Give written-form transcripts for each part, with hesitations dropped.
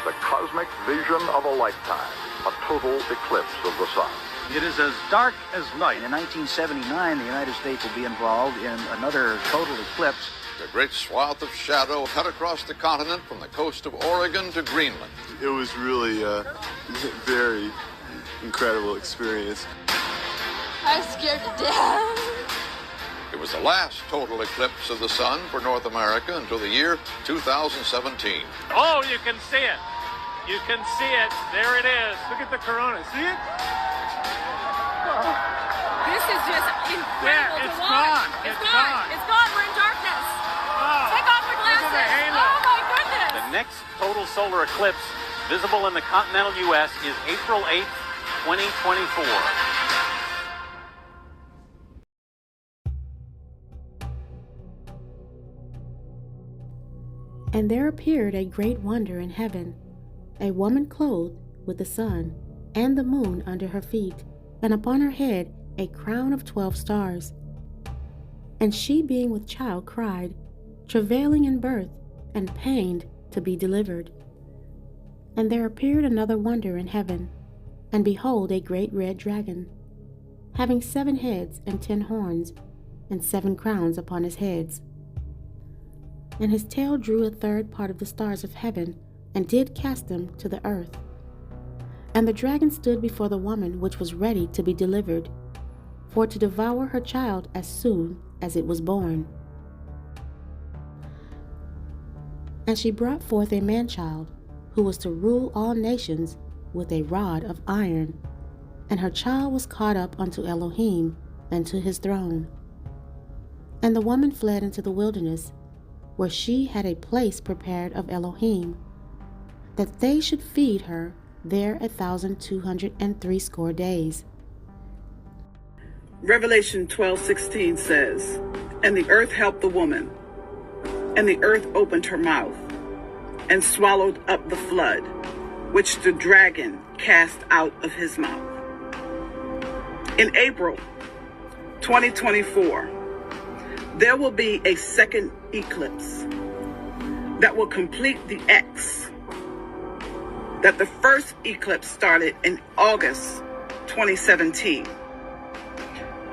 the cosmic vision of a lifetime, a total eclipse of the sun. It is as dark as night. In 1979, the United States will be involved in another total eclipse. A great swath of shadow cut across the continent from the coast of Oregon to Greenland. It was really a very incredible experience. I was scared to death. It was the last total eclipse of the sun for North America until the year 2017. Oh, you can see it. You can see it. There it is. Look at the corona. See it? This is just incredible Yeah, it's to watch. gone. It's It's gone. gone. It's gone. We're in darkness. Oh, Take off the look at glasses. the halo. Oh my goodness. The next total solar eclipse visible in the continental U.S. is April 8th, 2024. And there appeared a great wonder in heaven, a woman clothed with the sun and the moon under her feet, and upon her head a crown of 12 stars. And she, being with child, cried, travailing in birth, and pained to be delivered. And there appeared another wonder in heaven, and behold, a great red dragon, having 7 heads and 10 horns, and 7 crowns upon his heads. And his tail drew a third part of the stars of heaven, and did cast them to the earth. And the dragon stood before the woman which was ready to be delivered, for to devour her child as soon as it was born. And she brought forth a man-child, who was to rule all nations with a rod of iron. And her child was caught up unto Elohim, and to his throne. And the woman fled into the wilderness, where she had a place prepared of Elohim, that they should feed her there 1,260 days. Revelation 12:16 says, "And the earth helped the woman, and the earth opened her mouth, and swallowed up the flood, which the dragon cast out of his mouth." In April 2024, there will be a second eclipse that will complete the X that the first eclipse started in August 2017.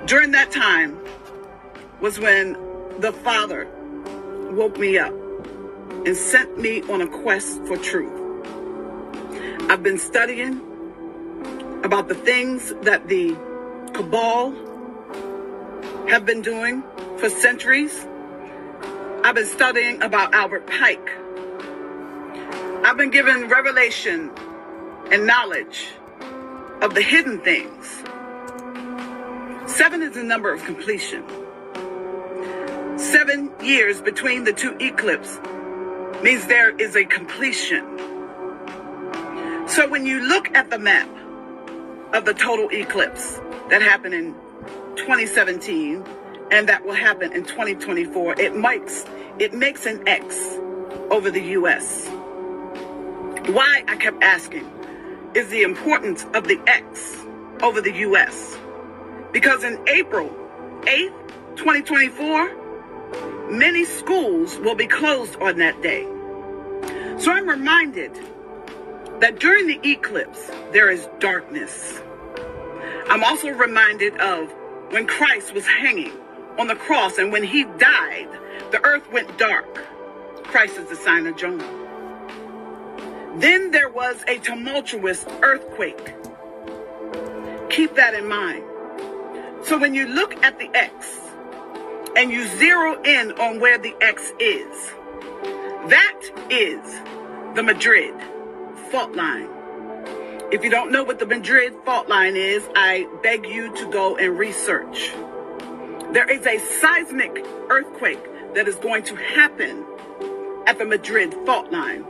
During that time was when the Father woke me up and sent me on a quest for truth. I've been studying about the things that the cabal have been doing for centuries. I've been studying about Albert Pike. I've been given revelation and knowledge of the hidden things. 7 is the number of completion. 7 years between the 2 eclipses means there is a completion. So when you look at the map of the total eclipse that happened in 2017 and that will happen in 2024, it makes an X over the U.S. Why, I kept asking, is the importance of the X over the U.S. Because in April 8th, 2024, many schools will be closed on that day. So I'm reminded that during the eclipse, there is darkness. I'm also reminded of when Christ was hanging on the cross, and when he died, the earth went dark. Christ is the sign of Jonah. Then there was a tumultuous earthquake. Keep that in mind. So when you look at the X and you zero in on where the X is, that is the Madrid fault line. If you don't know what the Madrid fault line is, I beg you to go and research. There is a seismic earthquake that is going to happen at the Madrid fault line.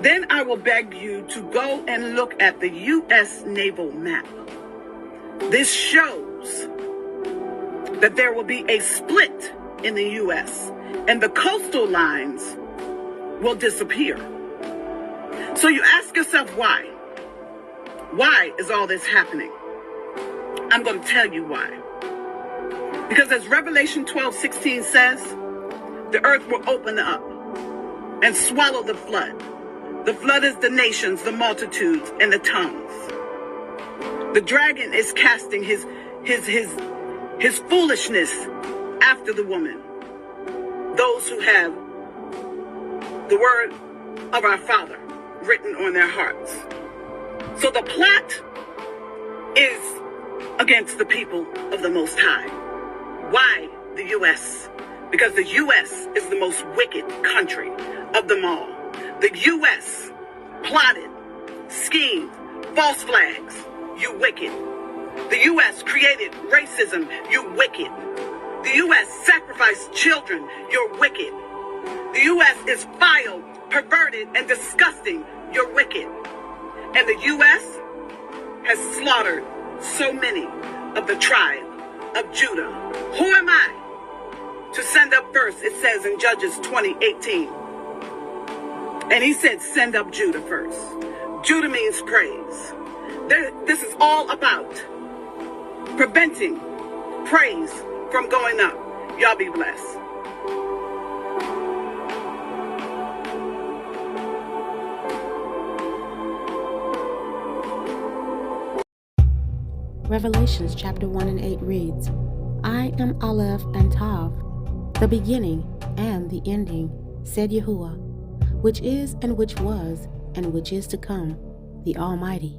Then I will beg you to go and look at the U.S. naval map. This shows that there will be a split in the U.S. and the coastal lines will disappear. So you ask yourself why? Why is all this happening? I'm going to tell you why. Because as Revelation 12:16 says, the earth will open up and swallow the flood. The flood is the nations, the multitudes, and the tongues. The dragon is casting his foolishness after the woman. Those who have the word of our Father written on their hearts. So the plot is against the people of the Most High. Why the U.S.? Because the U.S. is the most wicked country of them all. The U.S. plotted, schemed, false flags, you wicked. The U.S. created racism, you wicked. The U.S. sacrificed children, you're wicked. The U.S. is vile, perverted, and disgusting, you're wicked. And the U.S. has slaughtered so many of the tribe of Judah. Who am I to send up first? It says in Judges 20:18. And he said, send up Judah first. Judah means praise. This is all about preventing praise from going up. Y'all be blessed. Revelations chapter 1 and 8 reads, I am Aleph and Tav, the beginning and the ending, said Yahuwah, which is and which was and which is to come, the Almighty.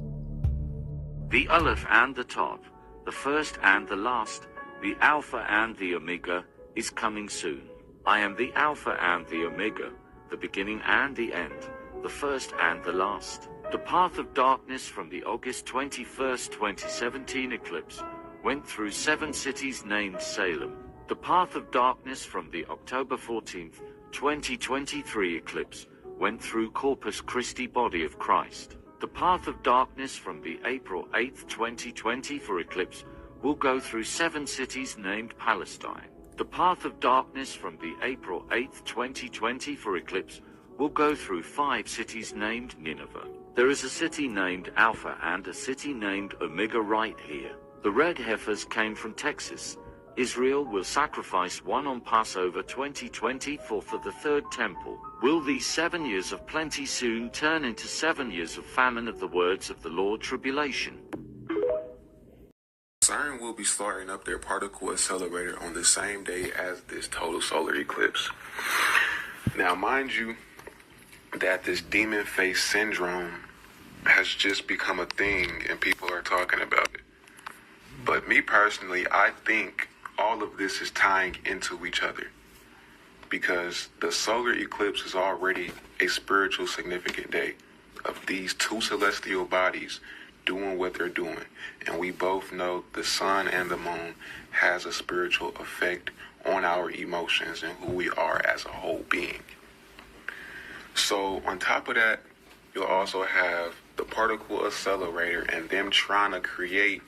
The Aleph and the Tav, the first and the last, the Alpha and the Omega, is coming soon. I am the Alpha and the Omega, the beginning and the end, the first and the last. The path of darkness from the August 21st, 2017 eclipse went through 7 cities named Salem. The path of darkness from the October 14th, 2023 eclipse went through Corpus Christi body of Christ. The path of darkness from the April 8th, 2024 eclipse will go through 7 cities named Palestine. The path of darkness from the April 8th, 2024 eclipse will go through 5 cities named Nineveh. There is a city named Alpha and a city named Omega right here. The red heifers came from Texas. Israel will sacrifice one on Passover 2024 for the third temple. Will these 7 years of plenty soon turn into 7 years of famine of the words of the Lord tribulation? CERN will be starting up their particle accelerator on the same day as this total solar eclipse. Now, mind you, that this demon face syndrome has just become a thing and people are talking about it. But me personally, I think all of this is tying into each other because the solar eclipse is already a spiritual significant day of these 2 celestial bodies doing what they're doing. And we both know the sun and the moon has a spiritual effect on our emotions and who we are as a whole being. So on top of that, you'll also have the particle accelerator and them trying to create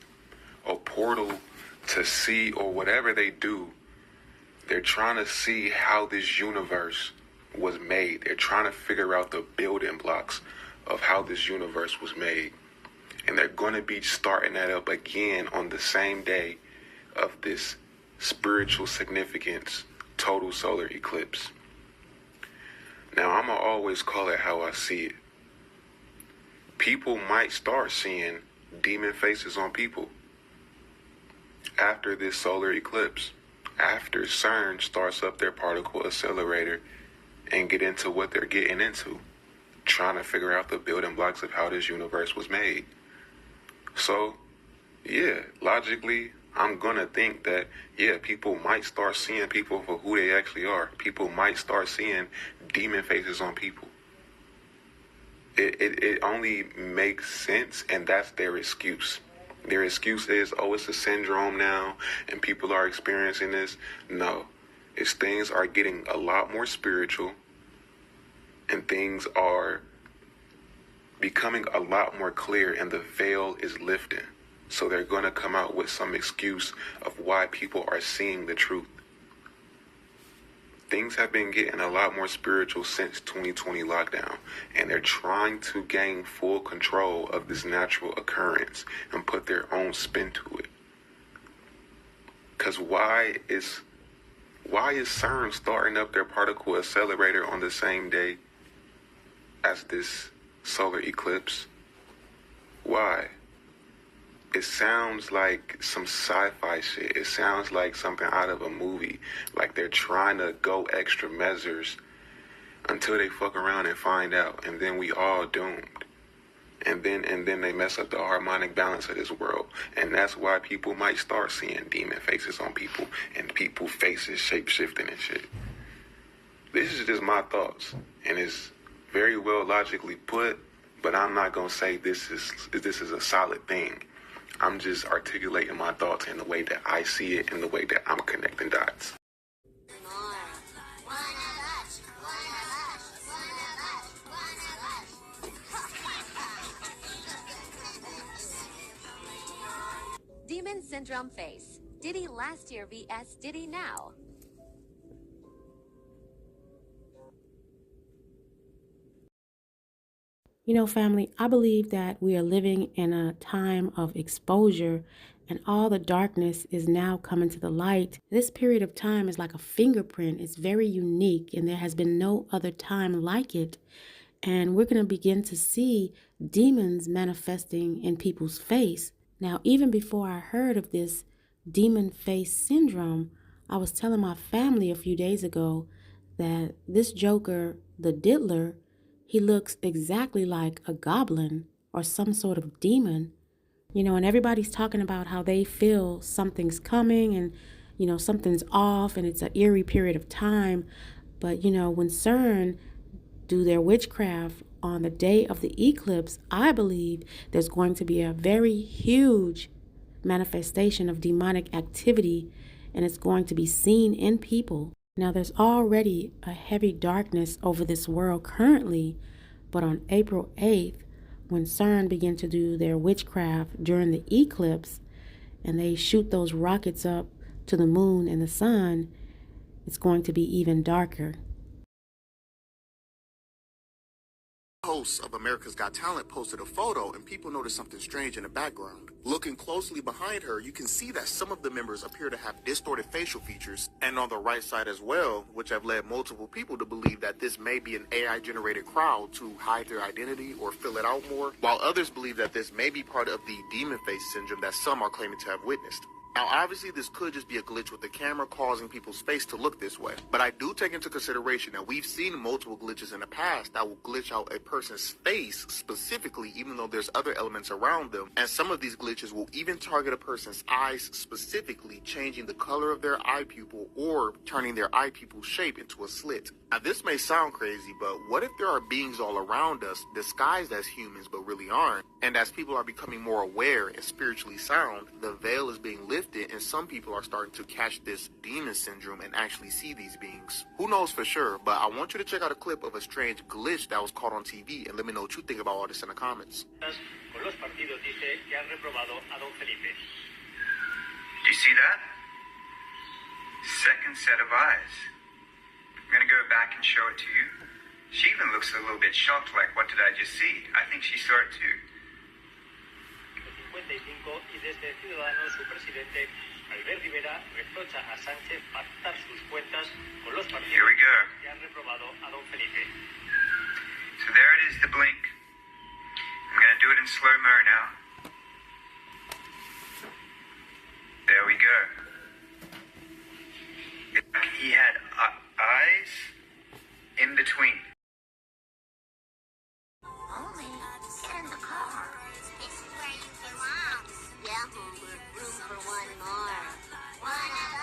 a portal to see, or whatever they do, they're trying to see how this universe was made. They're trying to figure out the building blocks of how this universe was made. And they're going to be starting that up again on the same day of this spiritual significance total solar eclipse. Now, I'm going to always call it how I see it. People might start seeing demon faces on people after this solar eclipse, after CERN starts up their particle accelerator and get into what they're getting into, trying to figure out the building blocks of how this universe was made. So, yeah, logically, I'm going to think that, yeah, people might start seeing people for who they actually are. People might start seeing demon faces on people. It only makes sense, and that's their excuse. Their excuse is, oh, it's a syndrome now, and people are experiencing this. No, it's things are getting a lot more spiritual, and things are becoming a lot more clear, and the veil is lifting. So they're going to come out with some excuse of why people are seeing the truth. Things have been getting a lot more spiritual since 2020 lockdown, and they're trying to gain full control of this natural occurrence and put their own spin to it. Because why is CERN starting up their particle accelerator on the same day as this solar eclipse. Why? It sounds like some sci-fi shit. It sounds like something out of a movie. Like they're trying to go extra measures until they fuck around and find out, and then we all doomed. And then they mess up the harmonic balance of this world. And that's why people might start seeing demon faces on people and people faces shape-shifting and shit. This is just my thoughts, and it's very well logically put, but I'm not gonna say this is a solid thing. I'm just articulating my thoughts in the way that I see it, in the way that I'm connecting dots. Demon Syndrome Face. Diddy last year vs Diddy now. You know, family, I believe that we are living in a time of exposure, and all the darkness is now coming to the light. This period of time is like a fingerprint. It's very unique, and there has been no other time like it. And we're going to begin to see demons manifesting in people's face. Now, even before I heard of this demon face syndrome, I was telling my family a few days ago that this Joker, the Diddler, he looks exactly like a goblin or some sort of demon. You know, and everybody's talking about how they feel something's coming and, you know, something's off and it's an eerie period of time. But, you know, when CERN do their witchcraft on the day of the eclipse, I believe there's going to be a very huge manifestation of demonic activity, and it's going to be seen in people. Now, there's already a heavy darkness over this world currently, but on April 8th, when CERN begin to do their witchcraft during the eclipse, and they shoot those rockets up to the moon and the sun, it's going to be even darker. Host of America's Got Talent posted a photo, and people noticed something strange in the background. Looking closely behind her, you can see that some of the members appear to have distorted facial features, and on the right side as well, which have led multiple people to believe that this may be an AI-generated crowd to hide their identity or fill it out more, while others believe that this may be part of the demon face syndrome that some are claiming to have witnessed. Now, obviously, this could just be a glitch with the camera causing people's face to look this way. But I do take into consideration that we've seen multiple glitches in the past that will glitch out a person's face specifically, even though there's other elements around them. And some of these glitches will even target a person's eyes specifically, changing the color of their eye pupil or turning their eye pupil shape into a slit. Now, this may sound crazy, but what if there are beings all around us disguised as humans but really aren't? And as people are becoming more aware and spiritually sound, the veil is being lifted and some people are starting to catch this demon syndrome and actually see these beings. Who knows for sure, but I want you to check out a clip of a strange glitch that was caught on TV and let me know what you think about all this in the comments. Do you see that? Second set of eyes. I'm going to go back and show it to you. She even looks a little bit shocked, like, what did I just see? I think she saw it too. 55 y desde Ciudadanos su presidente Albert Rivera reprocha a Sánchez pactar sus cuentas con los partidos que han reprobado a don Felipe. So there it is, the blink. I'm going to do it in slow-mo now. There we go. He had eyes in between. Only get in the car. This is where you belong. Yeah, room for one more. One of